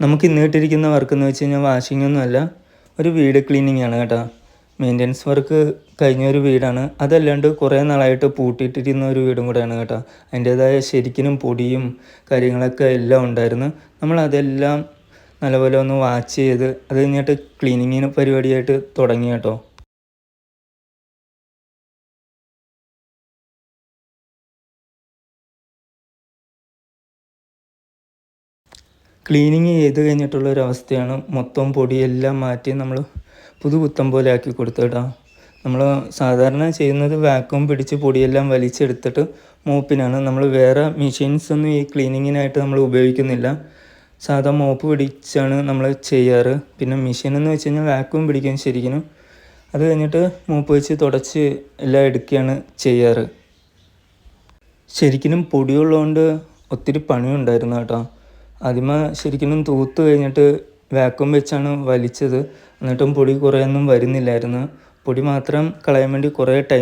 നമുക്ക് ഇന്ന് കിട്ടിയിരിക്കുന്ന വർക്ക് എന്ന് വെച്ച് കഴിഞ്ഞാൽ വാഷിംഗ് ഒന്നുമല്ല, ഒരു വീട് ക്ലീനിങ് ആണ് കേട്ടോ. മെയിൻ്റെനൻസ് വർക്ക് കഴിഞ്ഞ ഒരു വീടാണ്. അതല്ലാണ്ട് കുറേ നാളായിട്ട് പൂട്ടിയിട്ടിരുന്ന ഒരു വീടും കൂടെയാണ് കേട്ടോ. അതിൻ്റേതായ ശരിക്കും പൊടിയും കാര്യങ്ങളൊക്കെ എല്ലാം ഉണ്ടായിരുന്നു. നമ്മളതെല്ലാം നല്ലപോലെ ഒന്ന് വാച്ച് ചെയ്ത് അത് കഴിഞ്ഞിട്ട് ക്ലീനിങ്ങിന് പരിപാടിയായിട്ട് തുടങ്ങി കേട്ടോ. ക്ലീനിങ് ചെയ്ത് കഴിഞ്ഞിട്ടുള്ളൊരവസ്ഥയാണ് മൊത്തം പൊടിയെല്ലാം മാറ്റി നമ്മൾ പുതുപുത്തൻ പോലെ ആക്കി കൊടുത്തു കേട്ടോ. നമ്മൾ സാധാരണ ചെയ്യുന്നത് വാക്വം പിടിച്ച് പൊടിയെല്ലാം വലിച്ചെടുത്തിട്ട് മോപ്പിനാണ്. നമ്മൾ വേറെ മെഷീൻസ് ഒന്നും ഈ ക്ലീനിങ്ങിനായിട്ട് നമ്മൾ ഉപയോഗിക്കുന്നില്ല. സാധാ മോപ്പ് പിടിച്ചാണ് നമ്മൾ ചെയ്യാറ്. പിന്നെ മെഷീൻ എന്ന് വെച്ച് കഴിഞ്ഞാൽ വാക്വം പിടിക്കും ശരിക്കും. അത് കഴിഞ്ഞിട്ട് മോപ്പ് വെച്ച് തുടച്ച് എല്ലാം എടുക്കുകയാണ് ചെയ്യാറ്. ശരിക്കും പൊടിയുള്ളതുകൊണ്ട് ഒത്തിരി പണിയുണ്ടായിരുന്നു കേട്ടോ. ആദ്യമേ ശരിക്കും തൂത്ത് കഴിഞ്ഞിട്ട് വാക്വം വെച്ചാണ് വലിച്ചത്. എന്നിട്ടും പൊടി കുറേയൊന്നും വരുന്നില്ലായിരുന്നു. പൊടി മാത്രം കളയാൻ വേണ്ടി കുറേ ടൈം